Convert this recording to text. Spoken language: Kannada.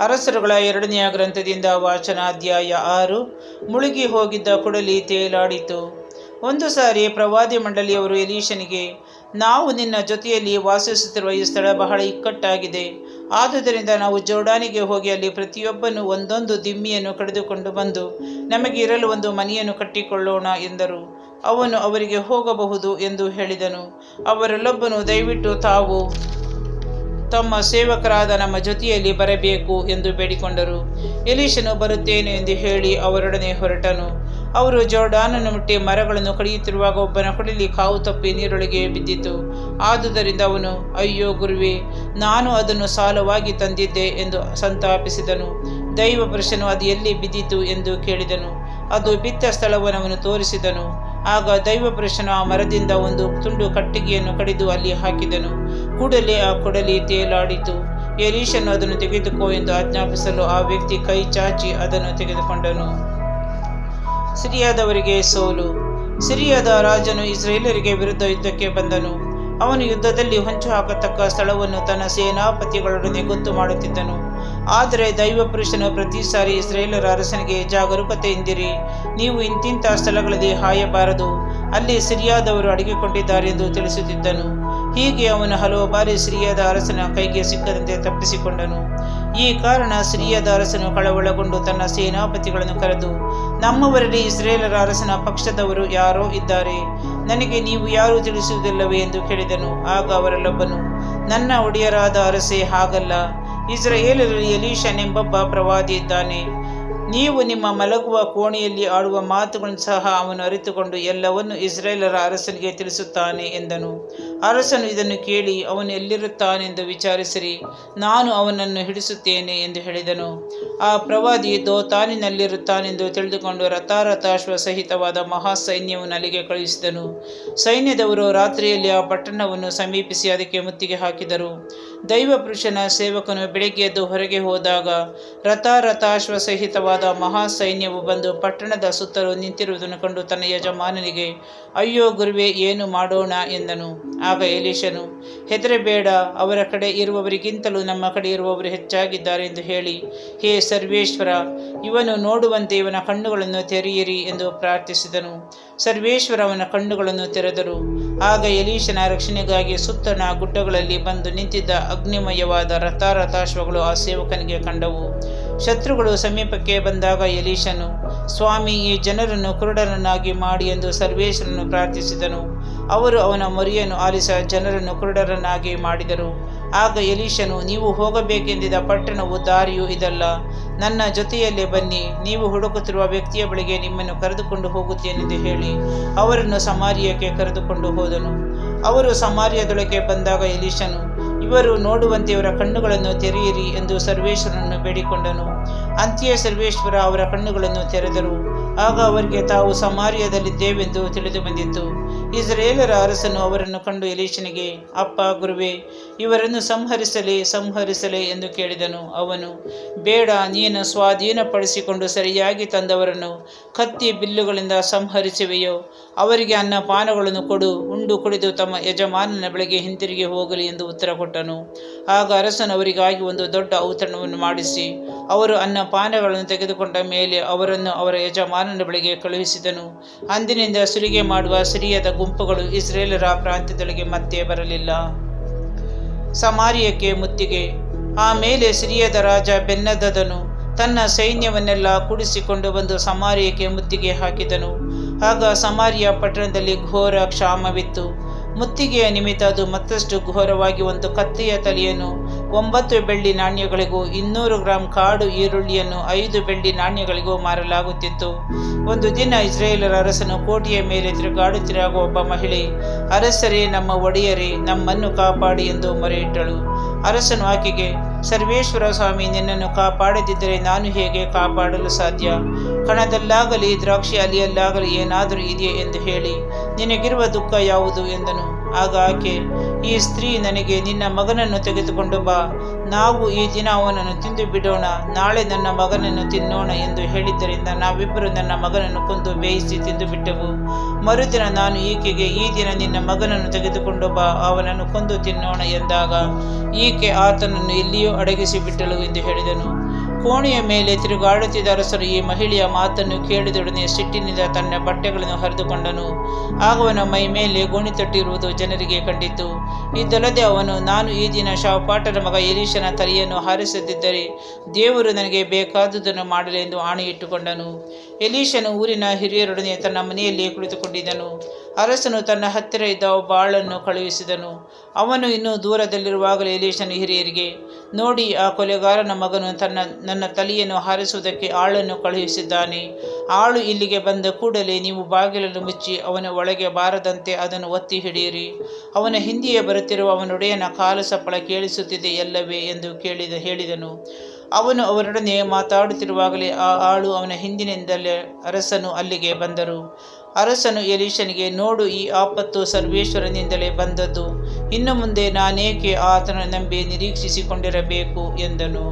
ಅರಸರುಗಳ 2ನೇ ಗ್ರಂಥದಿಂದ ವಾಚನ. ಅಧ್ಯಾಯ 6. ಮುಳುಗಿ ಹೋಗಿದ್ದ ಕೊಡಲಿ ತೇಲಾಡಿತು. ಒಂದು ಸಾರಿ ಪ್ರವಾದಿ ಮಂಡಳಿಯವರು ಎಲೀಷನಿಗೆ, ನಾವು ನಿನ್ನ ಜೊತೆಯಲ್ಲಿ ವಾಸಿಸುತ್ತಿರುವ ಈ ಸ್ಥಳ ಬಹಳ ಇಕ್ಕಟ್ಟಾಗಿದೆ. ಆದುದರಿಂದ ನಾವು ಜೋರ್ಡಾನಿಗೆ ಹೋಗಿ ಅಲ್ಲಿ ಪ್ರತಿಯೊಬ್ಬನು ಒಂದೊಂದು ದಿಮ್ಮಿಯನ್ನು ಕಡಿದುಕೊಂಡು ಬಂದು ನಮಗೆ ಇರಲು ಒಂದು ಮನೆಯನ್ನು ಕಟ್ಟಿಕೊಳ್ಳೋಣ ಎಂದರು. ಅವನು ಅವರಿಗೆ ಹೋಗಬಹುದು ಎಂದು ಹೇಳಿದನು. ಅವರೆಲ್ಲೊಬ್ಬನು, ದಯವಿಟ್ಟು ತಾವು ತಮ್ಮ ಸೇವಕರಾದ ನಮ್ಮ ಜೊತೆಯಲ್ಲಿ ಬರಬೇಕು ಎಂದು ಬೇಡಿಕೊಂಡರು. ಎಲೀಷನು ಬರುತ್ತೇನೆ ಎಂದು ಹೇಳಿ ಅವರೊಡನೆ ಹೊರಟನು. ಅವರು ಜೋರ್ಡಾನನ್ನು ಮುಟ್ಟಿ ಮರಗಳನ್ನು ಕಡಿಯುತ್ತಿರುವಾಗ ಒಬ್ಬನ ಕೊಡಲಿ ಕಾವು ತಪ್ಪಿ ನೀರೊಳಗೆ ಬಿದ್ದಿತು. ಆದುದರಿಂದ ಅವನು, ಅಯ್ಯೋ ಗುರುವೇ, ನಾನು ಅದನ್ನು ಸಾಲವಾಗಿ ತಂದಿದ್ದೆ ಎಂದು ಸಂತಾಪಿಸಿದನು. ದೈವ ಪುರುಷನು ಅದು ಎಲ್ಲಿ ಬಿದ್ದಿತು ಎಂದು ಕೇಳಿದನು. ಅದು ಬಿದ್ದ ಸ್ಥಳವನ್ನು ಅವನು ತೋರಿಸಿದನು. ಆಗ ದೈವ ಪುರುಷನು ಆ ಮರದಿಂದ ಒಂದು ತುಂಡು ಕಟ್ಟಿಗೆಯನ್ನು ಕಡಿದು ಅಲ್ಲಿ ಹಾಕಿದನು. ಕೂಡಲೇ ಆ ಕೊಡಲಿ ತೇಲಾಡಿತು. ಎಲೀಷನು ಅದನ್ನು ತೆಗೆದುಕೋ ಎಂದು ಆಜ್ಞಾಪಿಸಲು ಆ ವ್ಯಕ್ತಿ ಕೈ ಚಾಚಿ ಅದನ್ನು ತೆಗೆದುಕೊಂಡನು. ಸಿರಿಯಾದವರಿಗೆ ಸೋಲು. ಸಿರಿಯಾದ ರಾಜನು ಇಸ್ರಾಯೇಲರಿಗೆ ವಿರುದ್ಧ ಯುದ್ಧಕ್ಕೆ ಬಂದನು. ಅವನು ಯುದ್ಧದಲ್ಲಿ ಹೊಂಚು ಹಾಕತಕ್ಕ ಸ್ಥಳವನ್ನು ತನ್ನ ಸೇನಾಪತಿಗಳೊಡನೆ ಗೊತ್ತು ಮಾಡುತ್ತಿದ್ದನು. ಆದರೆ ದೈವ ಪುರುಷನು ಪ್ರತಿ ಸಾರಿ ಇಸ್ರಾಯೇಲರ ಅರಸನಿಗೆ, ಜಾಗರೂಕತೆಯಿಂದಿರಿ, ನೀವು ಇಂತಿಂಥ ಸ್ಥಳಗಳಲ್ಲಿ ಹಾಯಬಾರದು, ಅಲ್ಲಿ ಸಿರಿಯಾದವರು ಅಡಗಿಕೊಂಡಿದ್ದಾರೆ ಎಂದು ತಿಳಿಸುತ್ತಿದ್ದನು. ಹೀಗೆ ಅವನು ಹಲವು ಬಾರಿ ಸಿರಿಯಾದ ಅರಸನ ಕೈಗೆ ಸಿಕ್ಕದಂತೆ ತಪ್ಪಿಸಿಕೊಂಡನು. ಈ ಕಾರಣ ಸಿರಿಯಾದ ಅರಸನು ಕಳವಳಗೊಂಡು ತನ್ನ ಸೇನಾಪತಿಗಳನ್ನು ಕರೆದು, ನಮ್ಮವರಲ್ಲಿ ಇಸ್ರಾಯೇಲರ ಅರಸನ ಪಕ್ಷದವರು ಯಾರೋ ಇದ್ದಾರೆ, ನನಗೆ ನೀವು ಯಾರೂ ತಿಳಿಸುವುದಿಲ್ಲವೇ ಎಂದು ಕೇಳಿದನು. ಆಗ ಅವರೆಲ್ಲೊಬ್ಬನು, ನನ್ನ ಒಡೆಯರಾದ ಅರಸೇ, ಹಾಗಲ್ಲ, ಇಸ್ರಾಯೇಲರಲ್ಲಿ ಎಲೀಷನೆಂಬೊಬ್ಬ ಪ್ರವಾದಿ ಇದ್ದಾನೆ. ನೀವು ನಿಮ್ಮ ಮಲಗುವ ಕೋಣೆಯಲ್ಲಿ ಆಡುವ ಮಾತುಗಳನ್ನು ಸಹ ಅವನು ಅರಿತುಕೊಂಡು ಎಲ್ಲವನ್ನು ಇಸ್ರಾಯೇಲರ ಅರಸನಿಗೆ ತಿಳಿಸುತ್ತಾನೆ ಎಂದನು. ಅರಸನು ಇದನ್ನು ಕೇಳಿ, ಅವನು ಎಲ್ಲಿರುತ್ತಾನೆಂದು ವಿಚಾರಿಸಿರಿ, ನಾನು ಅವನನ್ನು ಹಿಡಿಸುತ್ತೇನೆ ಎಂದು ಹೇಳಿದನು. ಆ ಪ್ರವಾದಿ ದೋತಾನಿನಲ್ಲಿರುತ್ತಾನೆಂದು ತಿಳಿದುಕೊಂಡು ರಥಾರಥಾಶ್ವ ಸಹಿತವಾದ ಮಹಾಸೈನ್ಯವನ್ನು ಅಲ್ಲಿಗೆ ಕಳುಹಿಸಿದನು. ಸೈನ್ಯದವರು ರಾತ್ರಿಯಲ್ಲಿ ಆ ಪಟ್ಟಣವನ್ನು ಸಮೀಪಿಸಿ ಅದಕ್ಕೆ ಮುತ್ತಿಗೆ ಹಾಕಿದರು. ದೈವ ಪುರುಷನ ಸೇವಕನು ಬೆಳಗ್ಗೆ ಎದ್ದು ಹೊರಗೆ ಹೋದಾಗ ರಥಾರಥಾಶ್ವ ಸಹಿತವಾದ ಮಹಾಸೈನ್ಯವು ಬಂದು ಪಟ್ಟಣದ ಸುತ್ತಲೂ ನಿಂತಿರುವುದನ್ನು ಕಂಡು ತನ್ನ ಯಜಮಾನನಿಗೆ, ಅಯ್ಯೋ ಗುರುವೇ, ಏನು ಮಾಡೋಣ ಎಂದನು. ಆಗ ಎಲೀಷನು, ಹೆದರಬೇಡ, ಅವರ ಕಡೆ ಇರುವವರಿಗಿಂತಲೂ ನಮ್ಮ ಕಡೆ ಇರುವವರು ಹೆಚ್ಚಾಗಿದ್ದಾರೆ ಎಂದು ಹೇಳಿ, ಹೇ ಸರ್ವೇಶ್ವರ, ಇವನು ನೋಡುವಂತೆ ಇವನ ಕಣ್ಣುಗಳನ್ನು ತೆರೆಯಿರಿ ಎಂದು ಪ್ರಾರ್ಥಿಸಿದನು. ಸರ್ವೇಶ್ವರ ಅವನ ಕಣ್ಣುಗಳನ್ನು ತೆರೆದರು. ಆಗ ಎಲೀಷನ ರಕ್ಷಣೆಗಾಗಿ ಸುತ್ತಣ ಗುಡ್ಡಗಳಲ್ಲಿ ಬಂದು ನಿಂತಿದ್ದ ಅಗ್ನಿಮಯವಾದ ರಥಾರಥಾಶ್ವಗಳು ಆ ಸೇವಕನಿಗೆ ಕಂಡವು. ಶತ್ರುಗಳು ಸಮೀಪಕ್ಕೆ ಬಂದಾಗ ಎಲೀಷನು, ಸ್ವಾಮಿ, ಈ ಜನರನ್ನು ಕುರುಡರನ್ನಾಗಿ ಮಾಡಿ ಎಂದು ಸರ್ವೇಶ್ವರನು ಪ್ರಾರ್ಥಿಸಿದನು. ಅವರು ಅವನ ಮೊರೆಯನ್ನು ಆಲಿಸ ಜನರನ್ನು ಕುರುಡರನ್ನಾಗಿ ಮಾಡಿದರು. ಆಗ ಎಲೀಷನು, ನೀವು ಹೋಗಬೇಕೆಂದಿದ್ದ ಪಟ್ಟಣವು ದಾರಿಯೂ ಇದಲ್ಲ, ನನ್ನ ಜೊತೆಯಲ್ಲೇ ಬನ್ನಿ, ನೀವು ಹುಡುಕುತ್ತಿರುವ ವ್ಯಕ್ತಿಯ ಬಳಿಗೆ ನಿಮ್ಮನ್ನು ಕರೆದುಕೊಂಡು ಹೋಗುತ್ತೇನೆಂದು ಹೇಳಿ ಅವರನ್ನು ಸಮಾರ್ಯಕ್ಕೆ ಕರೆದುಕೊಂಡು ಹೋದನು. ಅವರು ಸಮಾರ್ಯದೊಳಗೆ ಬಂದಾಗ ಎಲೀಷನು, ಇವರು ನೋಡುವಂತೆ ಇವರ ಕಣ್ಣುಗಳನ್ನು ತೆರೆಯಿರಿ ಎಂದು ಸರ್ವೇಶ್ವರನನ್ನು ಬೇಡಿಕೊಂಡನು. ಅಂತ್ಯ ಸರ್ವೇಶ್ವರ ಅವರ ಕಣ್ಣುಗಳನ್ನು ತೆರೆದರು. ಆಗ ಅವರಿಗೆ ತಾವು ಸಮಾರ್ಯದಲ್ಲಿದ್ದೇವೆಂದು ತಿಳಿದು ಬಂದಿತು. ಇಸ್ರಾಯೇಲರ ಅರಸನು ಅವರನ್ನು ಕಂಡು ಎಲೀಷನಿಗೆ, ಅಪ್ಪ ಗುರುವೇ, ಇವರನ್ನು ಸಂಹರಿಸಲೇ ಎಂದು ಕೇಳಿದನು. ಅವನು, ಬೇಡ, ನೀನು ಸ್ವಾಧೀನಪಡಿಸಿಕೊಂಡು ಸರಿಯಾಗಿ ತಂದವರನ್ನು ಕತ್ತಿ ಬಿಲ್ಲುಗಳಿಂದ ಸಂಹರಿಸುವೆಯೋ ಅವರಿಗೆ ಅನ್ನಪಾನಗಳನ್ನು ಕೊಡು, ಉಂಡು ಕುಡಿದು ತಮ್ಮ ಯಜಮಾನನ ಬಳಿಗೆ ಹಿಂತಿರುಗಿ ಹೋಗಲಿ ಎಂದು ಉತ್ತರ ಕೊಟ್ಟನು. ಆಗ ಅರಸನು ಅವರಿಗಾಗಿ ಒಂದು ದೊಡ್ಡ ಔತಣವನ್ನು ಮಾಡಿಸಿ ಅವರು ಅನ್ನಪಾನಗಳನ್ನು ತೆಗೆದುಕೊಂಡ ಮೇಲೆ ಅವರನ್ನು ಅವರ ಯಜಮಾನನ ಬಳಿಗೆ ಕಳುಹಿಸಿದನು. ಅಂದಿನಿಂದ ಸುಲಿಗೆ ಮಾಡುವ ಸಿರಿಯದ ಗುಂಪುಗಳು ಇಸ್ರಾಯೇಲರ ಪ್ರಾಂತ್ಯದೊಳಗೆ ಮತ್ತೆ ಬರಲಿಲ್ಲ. ಸಮಾರ್ಯಕ್ಕೆ ಮುತ್ತಿಗೆ. ಆಮೇಲೆ ಸಿರಿಯದ ರಾಜ ಬೆನ್ಹದದನು ತನ್ನ ಸೈನ್ಯವನ್ನೆಲ್ಲ ಕೂಡಿಸಿಕೊಂಡು ಬಂದು ಸಮಾರ್ಯಕ್ಕೆ ಮುತ್ತಿಗೆ ಹಾಕಿದನು. ಆಗ ಸಮಾರ್ಯ ಪಟ್ಟಣದಲ್ಲಿ ಘೋರ ಕ್ಷಾಮವಿತ್ತು. ಮುತ್ತಿಗೆಯ ನಿಮಿತ್ತ ಅದು ಮತ್ತಷ್ಟು ಘೋರವಾಗಿ ಒಂದು ಕತ್ತೆಯ ತಲೆಯನ್ನು 9 ಬೆಳ್ಳಿ ನಾಣ್ಯಗಳಿಗೂ 200 ಗ್ರಾಂ ಕಾಡು ಈರುಳ್ಳಿಯನ್ನು 5 ಬೆಳ್ಳಿ ನಾಣ್ಯಗಳಿಗೂ ಮಾರಲಾಗುತ್ತಿತ್ತು. ಒಂದು ದಿನ ಇಸ್ರಾಯೇಲರ ಅರಸನು ಕೋಟೆಯ ಮೇಲೆ ತಿರುಗಾಡುತ್ತಿರುವಾಗ ಒಬ್ಬ ಮಹಿಳೆ, ಅರಸರೇ, ನಮ್ಮ ಒಡೆಯರೇ, ನಮ್ಮನ್ನು ಕಾಪಾಡಿ ಎಂದು ಮೊರೆಯಿಟ್ಟಳು. ಅರಸನು ಆಕೆಗೆ, ಸರ್ವೇಶ್ವರ ಸ್ವಾಮಿ, ನಿನ್ನನ್ನು ಕಾಪಾಡದಿದ್ದರೆ ನಾನು ಹೇಗೆ ಕಾಪಾಡಲು ಸಾಧ್ಯ? ಕಣದಲ್ಲಾಗಲಿ ದ್ರಾಕ್ಷಿ ಅಲಿಯಲ್ಲಾಗಲಿ ಏನಾದರೂ ಇದೆಯೇ ಎಂದು ಹೇಳಿ ನಿನಗಿರುವ ದುಃಖ ಯಾವುದು ಎಂದನು. ಆಗ ಆಕೆ, ಈ ಸ್ತ್ರೀ ನನಗೆ, ನಿನ್ನ ಮಗನನ್ನು ತೆಗೆದುಕೊಂಡು ಬಾ, ನಾವು ಈ ದಿನ ಅವನನ್ನು ತಿಂದು ಬಿಡೋಣ, ನಾಳೆ ನನ್ನ ಮಗನನ್ನು ತಿನ್ನೋಣ ಎಂದು ಹೇಳಿದ್ದರಿಂದ ನಾವಿಬ್ಬರು ನನ್ನ ಮಗನನ್ನು ಕೊಂದು ಬೇಯಿಸಿ ತಿಂದು ಬಿಟ್ಟೆವು. ಮರುದಿನ ನಾನು ಈಕೆಗೆ, ಈ ದಿನ ನಿನ್ನ ಮಗನನ್ನು ತೆಗೆದುಕೊಂಡು ಬಾ, ಅವನನ್ನು ಕೊಂದು ತಿನ್ನೋಣ ಎಂದಾಗ ಈಕೆ ಆತನನ್ನು ಎಲ್ಲಿಯೂ ಅಡಗಿಸಿ ಬಿಟ್ಟಳು ಎಂದು ಹೇಳಿದನು. ಕೋಣೆಯ ಮೇಲೆ ತಿರುಗಾಡುತ್ತಿದ್ದ ಅರಸನು ಈ ಮಹಿಳೆಯ ಮಾತನ್ನು ಕೇಳಿದೊಡನೆ ಸಿಟ್ಟಿನಿಂದ ತನ್ನ ಬಟ್ಟೆಗಳನ್ನು ಹರಿದುಕೊಂಡನು. ಆಗ ಅವನ ಮೈ ಮೇಲೆ ಗೋಣಿತಟ್ಟಿರುವುದು ಜನರಿಗೆ ಕಂಡಿತು. ಇದಲ್ಲದೆ ಅವನು, ನಾನು ಈ ದಿನ ಶಾಫಾಟನ ಮಗ ಎಲೀಷನ ತಲೆಯನ್ನು ಹಾರಿಸದಿದ್ದರೆ ದೇವರು ನನಗೆ ಬೇಕಾದುದನ್ನು ಮಾಡಲೆಂದು ಆಣೆಯಿಟ್ಟುಕೊಂಡನು. ಎಲೀಷನು ಊರಿನ ಹಿರಿಯರೊಡನೆ ತನ್ನ ಮನೆಯಲ್ಲಿ ಕುಳಿತುಕೊಂಡಿದ್ದನು. ಅರಸನು ತನ್ನ ಹತ್ತಿರ ಇದ್ದ ಒಬ್ಬ ಆಳನ್ನು ಕಳುಹಿಸಿದನು. ಅವನು ಇನ್ನೂ ದೂರದಲ್ಲಿರುವಾಗಲೇ ಎಲೀಷನು ಹಿರಿಯರಿಗೆ, ನೋಡಿ, ಆ ಕೊಲೆಗಾರನ ಮಗನು ನನ್ನ ತಲೆಯನ್ನು ಹಾರಿಸುವುದಕ್ಕೆ ಆಳನ್ನು ಕಳುಹಿಸಿದ್ದಾನೆ. ಆಳು ಇಲ್ಲಿಗೆ ಬಂದ ಕೂಡಲೇ ನೀವು ಬಾಗಿಲನ್ನು ಮುಚ್ಚಿ ಅವನ ಒಳಗೆ ಬಾರದಂತೆ ಅದನ್ನು ಒತ್ತಿ ಹಿಡಿಯಿರಿ. ಅವನ ಹಿಂದೆಯೇ ಬರುತ್ತಿರುವ ಅವನೊಡೆಯನ ಕಾಲು ಸಪ್ಪಳ ಕೇಳಿಸುತ್ತಿದೆ ಎಲ್ಲವೇ ಎಂದು ಹೇಳಿದನು. ಅವನು ಅವರೊಡನೆ ಮಾತಾಡುತ್ತಿರುವಾಗಲೇ ಆ ಆಳು ಅವನ ಹಿಂದಿನಿಂದಲೇ ಅರಸನು ಅಲ್ಲಿಗೆ ಬಂದರು. ಅರಸನು ಎಲೀಷನಿಗೆ, ನೋಡು, ಈ ಆಪತ್ತು ಸರ್ವೇಶ್ವರನಿಂದಲೇ ಬಂದದ್ದು. ಇನ್ನು ಮುಂದೆ ನಾನೇಕೆ ಆತನ ನಂಬಿ ನಿರೀಕ್ಷಿಸಿಕೊಂಡಿರಬೇಕು ಎಂದನು.